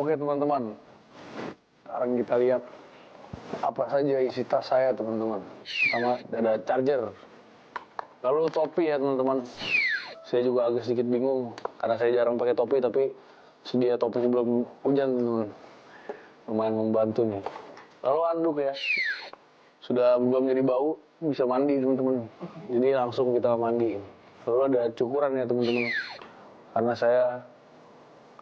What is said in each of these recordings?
Oke teman-teman, sekarang kita lihat apa saja isi tas saya teman-teman. Pertama ada charger, lalu topi ya teman-teman. Saya juga agak sedikit bingung karena saya jarang pakai topi, tapi sedia topi sebelum hujan teman-teman. Lumayan membantu nih. Lalu anduk ya, sudah belum jadi bau, bisa mandi teman-teman. Jadi langsung kita mandi. Lalu ada cukuran ya teman-teman, karena saya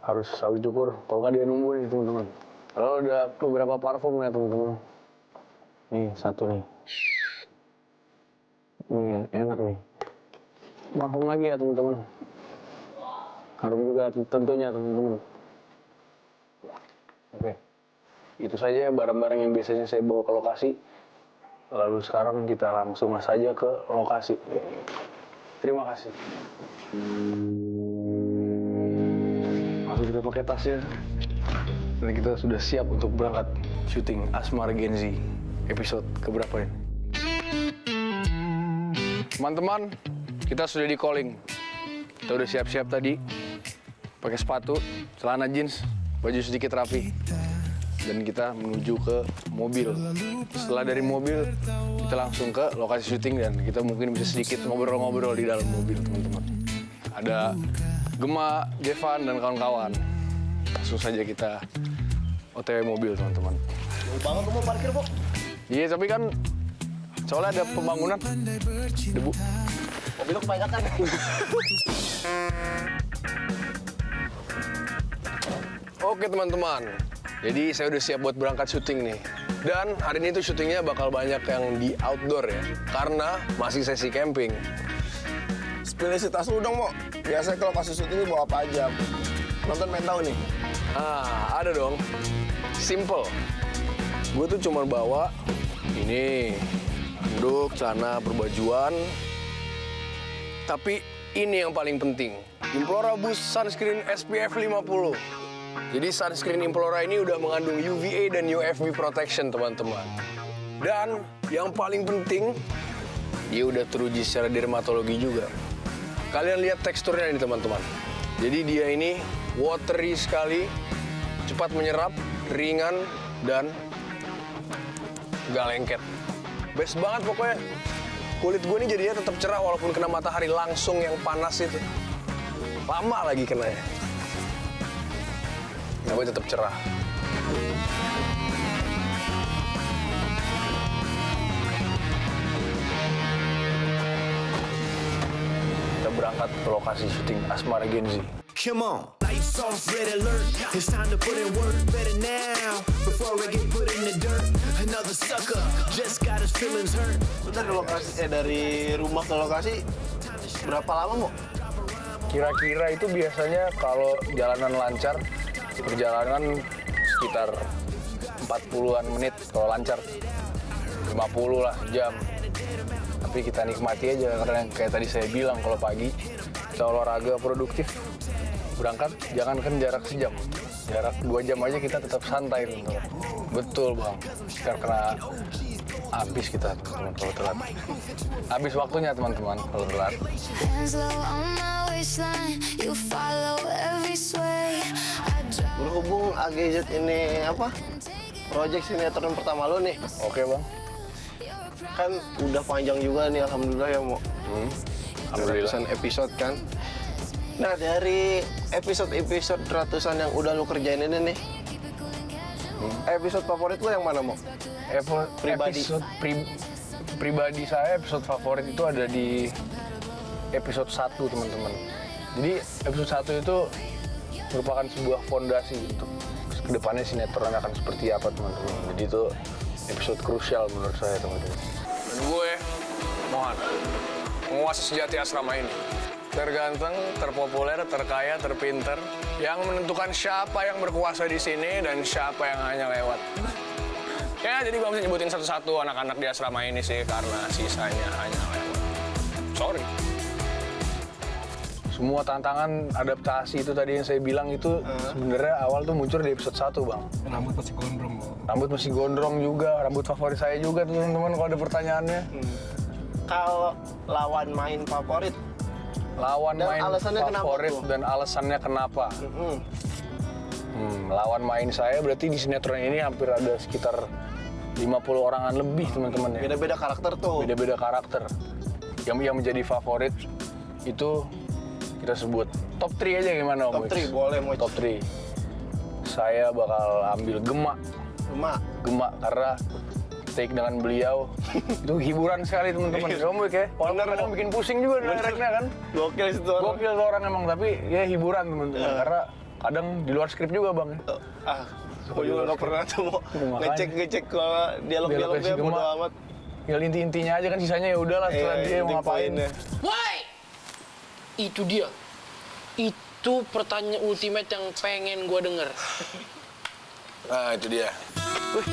harus selalu cukur, kalau nggak dia nunggu nih teman-teman. Lalu ada beberapa parfum ya teman-teman. Nih satu nih, ini enak nih. Parfum lagi ya teman-teman. Harum juga tentunya teman-teman. Oke, itu saja barang-barang yang biasanya saya bawa ke lokasi. Lalu sekarang kita langsung saja ke lokasi. Terima kasih. Langsung kita pakai tasnya. Dan kita sudah siap untuk berangkat syuting Asmara Genzi episode keberapa ini. Teman-teman, kita sudah di calling. Kita udah siap-siap tadi. Pakai sepatu, celana jeans, baju sedikit rapi. Dan kita menuju ke mobil. Setelah dari mobil, kita langsung ke lokasi syuting dan kita mungkin bisa sedikit ngobrol-ngobrol di dalam mobil, teman-teman. Ada Gema, Jevan, dan kawan-kawan. Langsung saja kita OTW mobil, teman-teman. Jauh banget lu mau parkir, Bu. Iya, tapi kan soalnya ada pembangunan. Debu. Mobil lu kebanyakan. Oke, teman-teman. Jadi saya udah siap buat berangkat syuting nih. Dan hari ini tuh syutingnya bakal banyak yang di outdoor ya. Karena masih sesi camping. Pilih si tas lu dong, Mo. Biasanya kalau pas syuting ini bawa apa aja? Nonton main tahu nih. Ah, ada dong. Simple. Gue tuh cuma bawa ini, handuk, celana, perbajuan. Tapi ini yang paling penting. Implora Boost Sunscreen SPF 50. Jadi sunscreen Implora ini udah mengandung UVA dan UFB protection, teman-teman. Dan yang paling penting, dia udah teruji secara dermatologi juga. Kalian lihat teksturnya ini, teman-teman. Jadi dia ini watery sekali, cepat menyerap, ringan, dan gak lengket. Best banget pokoknya. Kulit gue ini jadinya tetap cerah walaupun kena matahari langsung yang panas itu. Lama lagi kenanya. Tapi tetap cerah. Kita berangkat ke lokasi syuting Asmara Genzi. Come on, lights off, red alert. It's time to put in work better now before I get put in the dirt. Another sucker just got his feelings hurt. Lu dari lokasi dari rumah ke lokasi berapa lama, Mo? Kira-kira itu biasanya kalau jalanan lancar, perjalanan sekitar 40-an menit kalau lancar. 50 lah jam. Tapi kita nikmati aja karena kayak tadi saya bilang kalau pagi kita olahraga produktif. Berangkat jangan kan jarak sejam. Jarak 2 jam aja kita tetap santai teman-teman. Betul bang. Biar kena habis kita teman-teman kalau telat. Habis waktunya teman-teman kalau telat. Berhubung AGZ ini apa? Project sinetron pertama lo nih. Oke bang. Kan udah panjang juga nih, alhamdulillah ya, Mo. Alhamdulillah. Ratusan episode kan. Nah, dari episode-episode ratusan yang udah lu kerjain ini nih, episode favorit lu yang mana, Mo? Pribadi. Episode pribadi saya, episode favorit itu ada di episode 1 teman-teman. Jadi episode 1 itu merupakan sebuah fondasi untuk kedepannya sinetron akan seperti apa teman-teman. Jadi itu episode krusial menurut saya teman-teman. Dan gue mohon penguasa sejati asrama ini, terganteng, terpopuler, terkaya, terpinter, yang menentukan siapa yang berkuasa di sini dan siapa yang hanya lewat. Ya, jadi gue mesti nyebutin satu-satu anak-anak di asrama ini sih, karena sisanya hanya lewat. Sorry. Semua tantangan adaptasi itu tadi yang saya bilang itu sebenarnya awal tuh muncul di episode 1, Bang. Rambut masih gondrong. Rambut masih gondrong juga, rambut favorit saya juga tuh teman-teman kalau ada pertanyaannya. Kalau lawan main favorit, Lawan dan main alasannya favorit kenapa tuh? dan alasannya kenapa? Lawan main saya berarti di sinetron ini hampir ada sekitar 50 orangan lebih teman-teman ya. Beda-beda karakter tuh. Beda-beda karakter. Yang menjadi favorit itu kita sebut top 3 aja gimana Om? Top 3 boleh mau. Top 3. Saya bakal ambil Gema karena take dengan beliau itu hiburan sekali teman-teman. Kamu ya, walaupun kadang bikin pusing juga direknya kan. Gokil situ orang. Gokil tuh orang emang, tapi ya hiburan teman-teman. Karena kadang di luar skrip juga bang. Aku juga nggak pernah tuh mau ngecek kalau dialog-dialognya bodo amat. Ya inti-intinya aja kan, sisanya ya udahlah setelah dia mau ngapain. Woi! Itu dia. Itu pertanyaan ultimate yang pengen gue denger. Nah itu dia. Wih,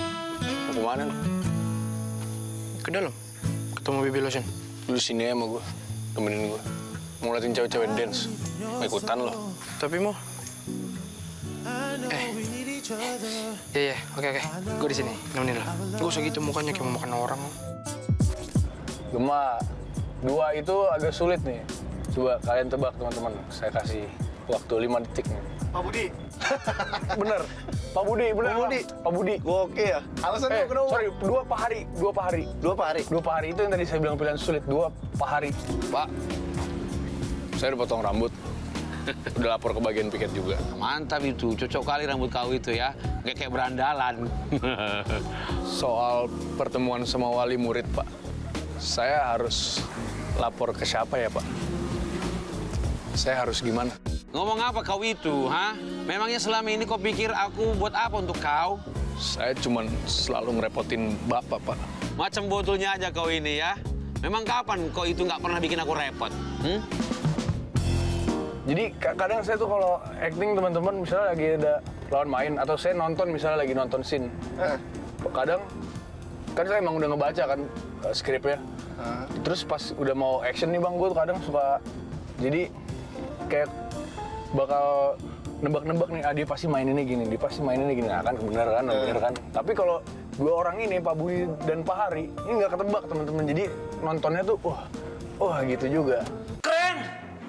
mau kemana lu? Ke dalam. Ketemu Baby Lotion. Lu sini ya sama gue, temenin gue. Mau liatin cewek-cewek dance. Mau ikutan lo. Tapi mau. Iya, oke. Gue di sini, nemenin lo. Gak usah gitu mukanya kayak mau makan orang. Gema, 2 itu agak sulit nih. Coba kalian tebak teman-teman. Saya kasih waktu 5 detik nih. Pak Budi. Bener, Pak Budi, bener. Pak Budi. Gokil ya. Alasannya kenapa? Sorry, 2 Pak Hari. 2 Pak Hari. 2 Pak Hari. 2 Pak Hari itu yang tadi saya bilang pilihan sulit. 2 Pak Hari. Pak, saya udah potong rambut. Udah lapor ke bagian piket juga. Mantap itu, cocok kali rambut kau itu ya. Kayak berandalan. Soal pertemuan sama wali murid, Pak. Saya harus lapor ke siapa ya, Pak? Saya harus gimana? Ngomong apa kau itu, ha? Memangnya selama ini kau pikir aku buat apa untuk kau? Saya cuman selalu ngerepotin Bapak, Pak. Macam botolnya aja kau ini ya. Memang kapan kau itu nggak pernah bikin aku repot? Jadi kadang saya tuh kalau acting teman-teman misalnya lagi ada lawan main atau saya nonton misalnya lagi nonton scene. Kadang kan saya emang udah ngebaca kan skripnya. Terus pas udah mau action nih Bang, gue tuh kadang suka jadi kayak bakal nebak-nebak nih, dia pasti main ini gini, dia pasti main ini gini. Nah kan bener kan. Tapi kalau 2 orang ini, Pak Budi dan Pak Hari, ini nggak ketebak teman-teman. Jadi nontonnya tuh wah gitu juga. Keren!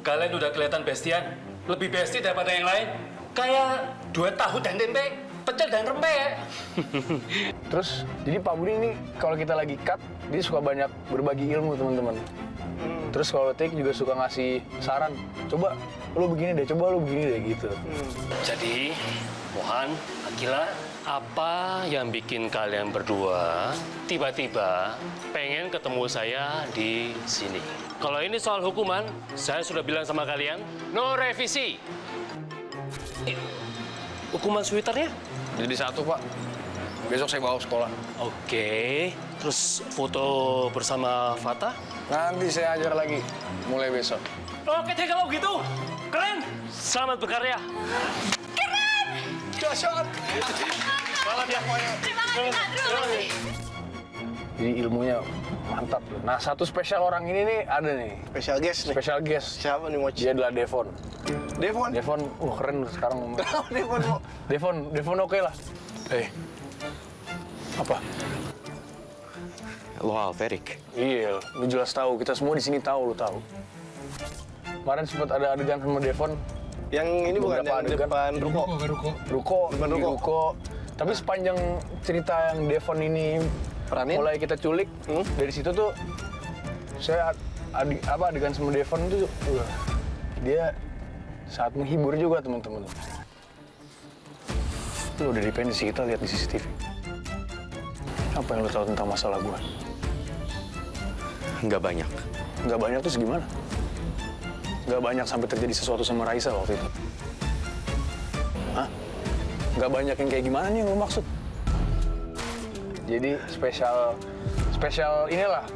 Kalian udah kelihatan bestian. Lebih besti daripada yang lain. Kayak 2 tahu dan tempe, pecel dan rempeyek. Terus, jadi Pak Budi ini kalau kita lagi cut, dia suka banyak berbagi ilmu teman-teman. Terus kalau take juga suka ngasih saran. Coba lu begini deh, coba lu begini deh gitu. Jadi, Mohan, Akila, apa yang bikin kalian berdua tiba-tiba pengen ketemu saya di sini? Kalau ini soal hukuman, saya sudah bilang sama kalian, no revisi. Hukuman sweaternya? Jadi 1, Pak. Besok saya bawa sekolah. Oke. Terus foto bersama Fata? Nanti saya ajar lagi, mulai besok. Oke deh kalau gitu. Keren. Selamat berkarya. Keren! Dahsyat. Selamat ya. Terima kasih, Kak. Terima kasih. Jadi ilmunya mantap. Nah, satu spesial orang ini nih ada nih. Special guest nih. Special guest. Siapa nih Mochi? Dia adalah Devon. Devon, keren sekarang ngomong. Devon mau. Devon oke lah. Apa? Lo Alverik. Iya, lu jelas tahu. Kita semua di sini tahu, lu tahu. Kemarin sempat ada adegan sama Devon. Yang ini bukan Beberapa yang adegan. depan ruko. Ruko. Tapi sepanjang cerita yang Devon ini Peranin? mulai kita culik, dari situ tuh saya adegan sama Devon tuh dia saat menghibur juga teman-teman. Itu udah dependensi kita lihat di CCTV. Apa yang lo tahu tentang masalah gua? Nggak banyak. Nggak banyak terus gimana? Nggak banyak sampai terjadi sesuatu sama Raisa waktu itu. Hah? Nggak banyak yang kayak gimana nih yang lo maksud? Jadi spesial inilah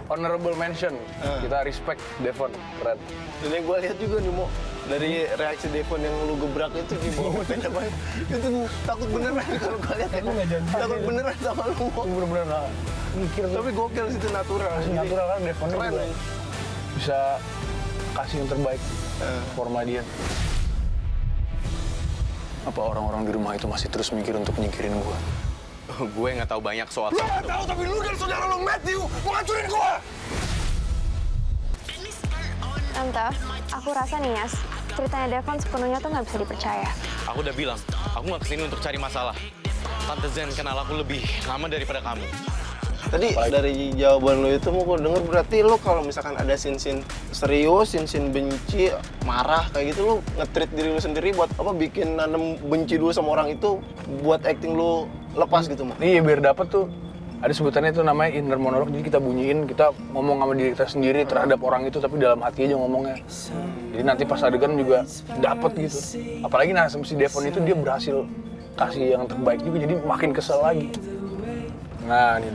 honorable mention. Kita respect Devon, keren. Dan yang gue lihat juga nih Mo, dari reaksi Devon yang lu gebrak itu di bawah beda banget. Itu takut beneran kalau gue lihat. Takut beneran sama lu Mo. Bener-bener lah. Mikir tuh. Tapi gokil situ natural. Natural kan Devon Keren juga ya. bisa kasih yang terbaik forma dia. Apa orang-orang di rumah itu masih terus mikir untuk nyingkirin gua? Gue nggak tahu banyak soal. Lu nggak tahu tapi lu dan saudara lu Matthew mau ngancurin gua. Tante, Aku rasa nih Yas, ceritanya Devon sepenuhnya tuh nggak bisa dipercaya. Aku udah bilang, aku nggak kesini untuk cari masalah. Tante Zen kenal aku lebih lama daripada kamu. Tadi dari jawaban lo itu mau gue denger berarti lo kalau misalkan ada sin-sin serius, sin-sin benci, marah kayak gitu lo nge-treat diri lo sendiri buat apa bikin nanem benci dulu sama orang itu buat acting lo lepas gitu mah. Iya biar dapet tuh. Ada sebutannya itu namanya inner monologue, jadi kita bunyiin, kita ngomong sama diri kita sendiri terhadap orang itu tapi dalam hati aja ngomongnya. Jadi nanti pas adegan juga dapet gitu. Apalagi nah si Devon itu dia berhasil kasih yang terbaik juga, jadi makin kesel lagi. Nah ini